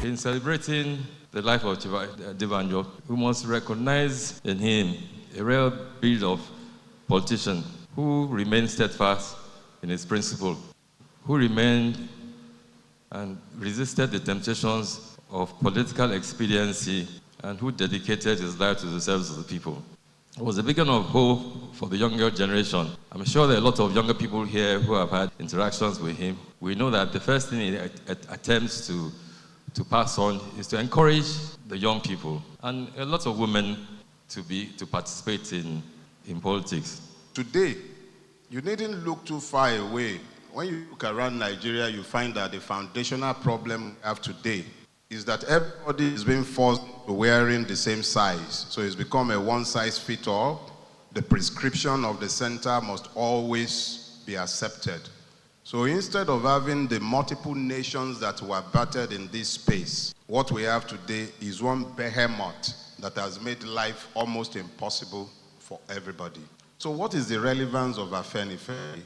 In celebrating the life of Chief Adebanjo, we must recognize in him a rare breed of politician who remained steadfast in his principle, who remained and resisted the temptations of political expediency, and who dedicated his life to the service of the people. It was a beacon of hope for the younger generation. I'm sure there are a lot of younger people here who have had interactions with him. We know that the first thing he attempts to pass on is to encourage the young people and a lot of women to participate in politics. Today, you needn't look too far away. When you look around Nigeria, you find that the foundational problem we have today is that everybody is being forced to wearing the same size. So it's become a one-size-fits-all. The prescription of the center must always be accepted. So instead of having the multiple nations that were battered in this space, what we have today is one behemoth that has made life almost impossible for everybody. So what is the relevance of Afenifere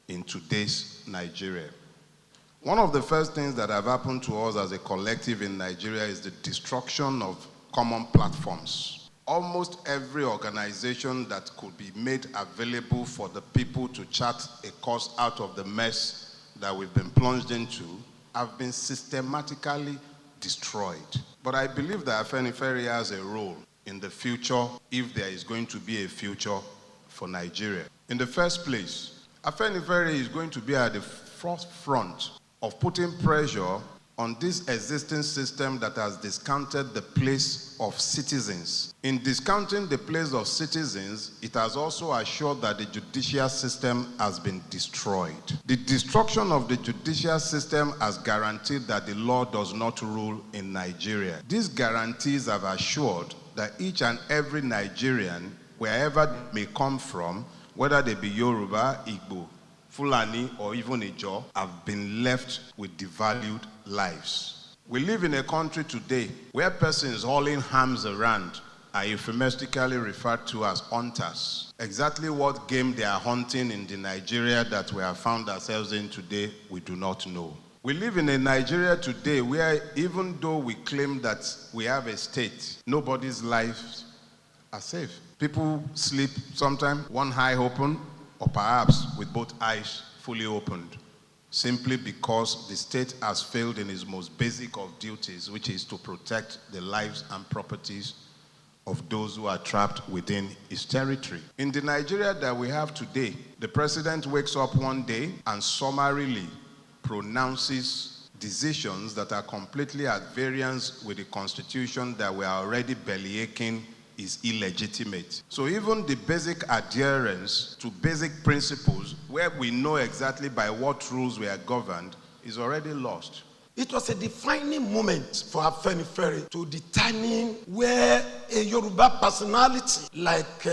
in today's Nigeria? One of the first things that have happened to us as a collective in Nigeria is the destruction of common platforms. Almost every organization that could be made available for the people to chart a course out of the mess that we've been plunged into have been systematically destroyed. But I believe that Afenifere has a role in the future, if there is going to be a future for Nigeria. In the first place, Afenifere is going to be at the forefront of putting pressure on this existing system that has discounted the place of citizens. In discounting the place of citizens, it has also assured that the judicial system has been destroyed. The destruction of the judicial system has guaranteed that the law does not rule in Nigeria. These guarantees have assured that each and every Nigerian, wherever they may come from, whether they be Yoruba, Igbo, Fulani, or even Ijaw, have been left with devalued lives. We live in a country today where persons hauling arms around are euphemistically referred to as hunters. Exactly what game they are hunting in the Nigeria that we have found ourselves in today, we do not know. We live in a Nigeria today where even though we claim that we have a state, nobody's lives are safe. People sleep sometimes one eye open, or perhaps with both eyes fully opened, simply because the state has failed in its most basic of duties, which is to protect the lives and properties of those who are trapped within its territory. In the Nigeria that we have today, the president wakes up one day and summarily pronounces decisions that are completely at variance with the constitution that we are already bellyaching is illegitimate. So even the basic adherence to basic principles, where we know exactly by what rules we are governed, is already lost. It was a defining moment for Afenifere to determine where a Yoruba personality like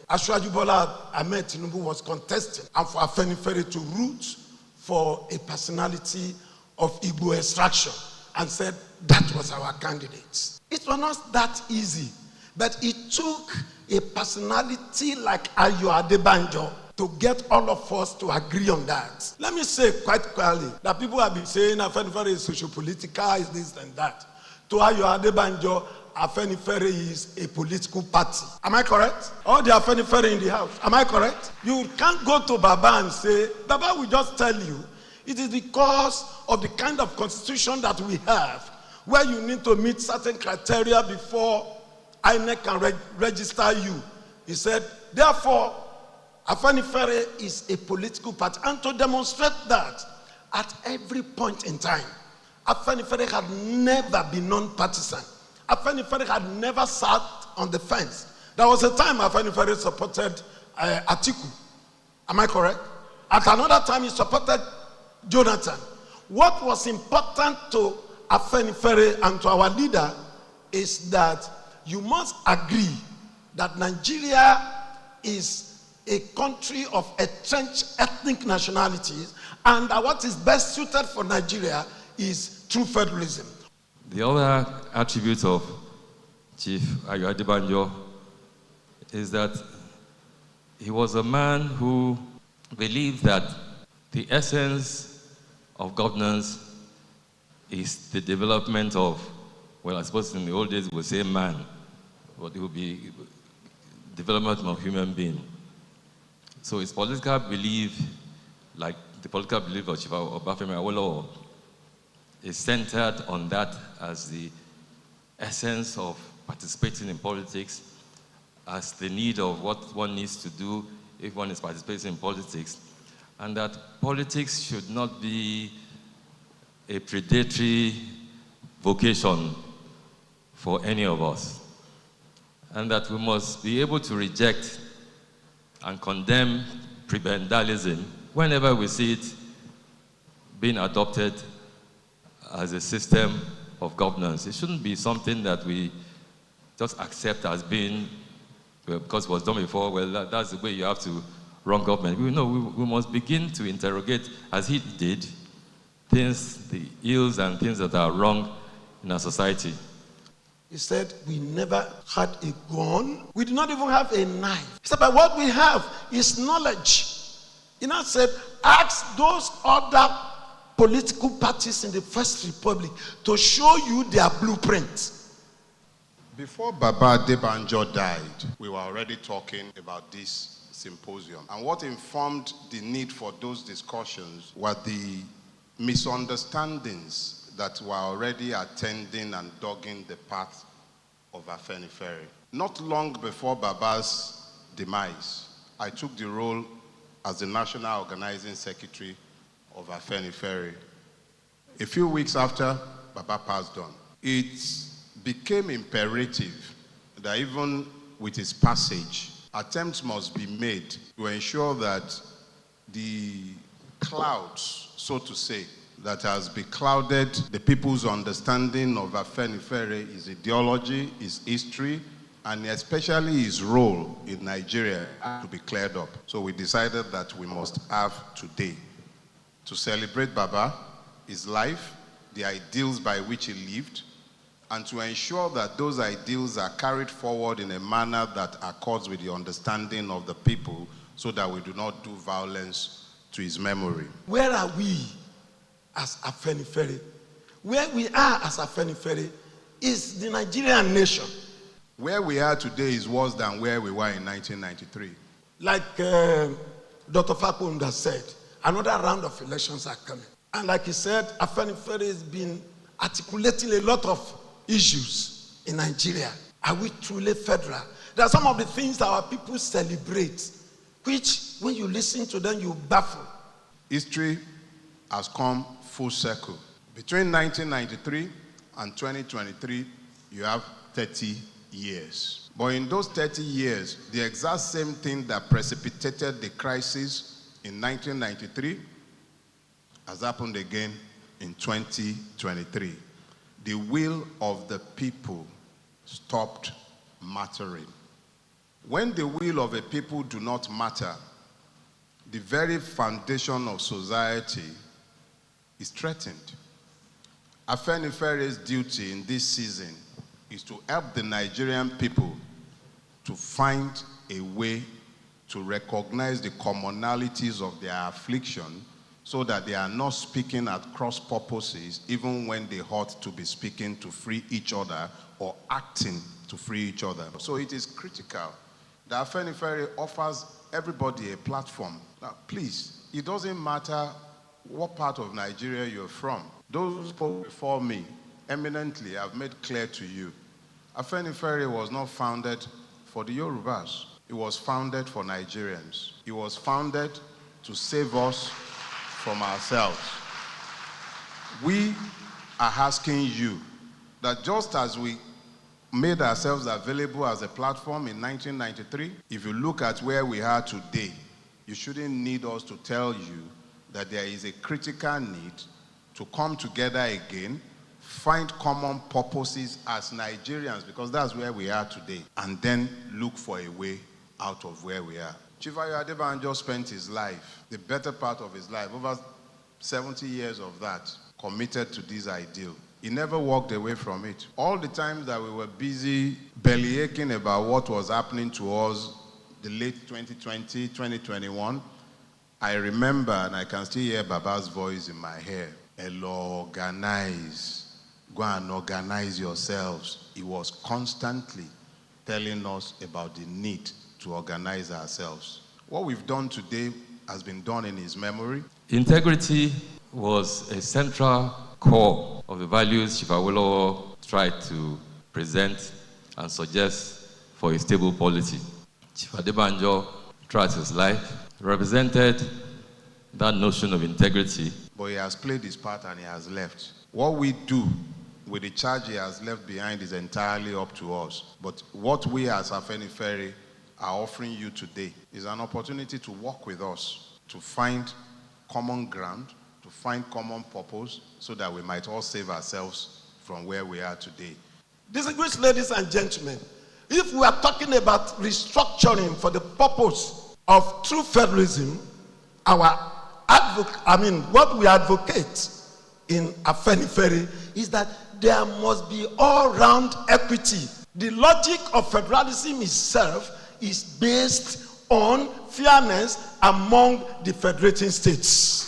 Asiwaju Bola Ahmed Tinubu was contesting, and for Afenifere to root for a personality of Igbo extraction and said that was our candidate. It was not that easy. But it took a personality like Adebanjo to get all of us to agree on that. Let me say quite clearly that people have been saying Afenifere is socio-political, is this and that. To Adebanjo, Afenifere is a political party. Am I correct? All the Afenifere in the house. Am I correct? You can't go to Baba and say, Baba will just tell you, it is because of the kind of constitution that we have, where you need to meet certain criteria before INEC can register you. He said, therefore, Afenifere is a political party. And to demonstrate that, at every point in time, Afenifere had never been non-partisan. Afenifere had never sat on the fence. There was a time Afenifere supported Atiku. Am I correct? At another time, he supported Jonathan. What was important to Afenifere and to our leader is that you must agree that Nigeria is a country of entrenched ethnic nationalities, and that what is best suited for Nigeria is true federalism. The other attribute of Chief Adebanjo is that he was a man who believed that the essence of governance is the development of, well, I suppose in the old days we'll say man, but it will be development of human being. So his political belief, like the political belief of Chief Obafemi Awolowo, is centered on that as the essence of participating in politics, as the need of what one needs to do if one is participating in politics, and that politics should not be a predatory vocation for any of us, and that we must be able to reject and condemn prebendalism whenever we see it being adopted as a system of governance. It shouldn't be something that we just accept as being, well, because it was done before, well, that's the way you have to run government. We must begin to interrogate, as he did, things, the ills and things that are wrong in our society. He said, we never had a gun. We did not even have a knife. He said, but what we have is knowledge. He now said, ask those other political parties in the First Republic to show you their blueprint. Before Baba Adebanjo died, we were already talking about this symposium. And what informed the need for those discussions were the misunderstandings that were already attending and dogging the path of Afenifere. Not long before Baba's demise, I took the role as the National Organizing Secretary of Afenifere. A few weeks after Baba passed on, it became imperative that even with his passage, attempts must be made to ensure that the clouds, so to say, that has beclouded the people's understanding of Afenifere, his ideology, his history, and especially his role in Nigeria, to be cleared up. So we decided that we must have today to celebrate Baba, his life, the ideals by which he lived, and to ensure that those ideals are carried forward in a manner that accords with the understanding of the people, so that we do not do violence to his memory. Where are we as Afenifere? Where we are as Afenifere is the Nigerian nation. Where we are today is worse than where we were in 1993. Like Dr. Fakunda said, another round of elections are coming. And like he said, Afenifere has been articulating a lot of issues in Nigeria. Are we truly federal? There are some of the things that our people celebrate, which when you listen to them, you baffle. History has come full circle. Between 1993 and 2023, you have 30 years. But in those 30 years, the exact same thing that precipitated the crisis in 1993 has happened again in 2023. The will of the people stopped mattering. When the will of a people do not matter, the very foundation of society is threatened. Afenifere's duty in this season is to help the Nigerian people to find a way to recognize the commonalities of their affliction, so that they are not speaking at cross purposes, even when they ought to be speaking to free each other or acting to free each other. So it is critical that Afenifere offers everybody a platform. Now, please, it doesn't matter what part of Nigeria you're from. Those who spoke before me eminently have made clear to you, Afenifere was not founded for the Yorubas. It was founded for Nigerians. It was founded to save us from ourselves. We are asking you that just as we made ourselves available as a platform in 1993, if you look at where we are today, you shouldn't need us to tell you that there is a critical need to come together again, find common purposes as Nigerians, because that's where we are today, and then look for a way out of where we are. Chief Adebanjo spent his life, the better part of his life, over 70 years of that, committed to this ideal. He never walked away from it. All the times that we were busy bellyaching about what was happening to us, the late 2020, 2021, I remember, and I can still hear Baba's voice in my ear, organize. Go and organize yourselves. He was constantly telling us about the need to organize ourselves. What we've done today has been done in his memory. Integrity was a central core of the values Chief Awolowo tried to present and suggest for a stable polity. Chief Adebanjo, throughout his life, represented that notion of integrity. But he has played his part and he has left. What we do with the charge he has left behind is entirely up to us. But what we as Afenifere are offering you today is an opportunity to work with us, to find common ground, to find common purpose, so that we might all save ourselves from where we are today. Distinguished ladies and gentlemen, if we are talking about restructuring for the purpose of true federalism, what we advocate in Afenifere is that there must be all-round equity. The logic of federalism itself is based on fairness among the federating states.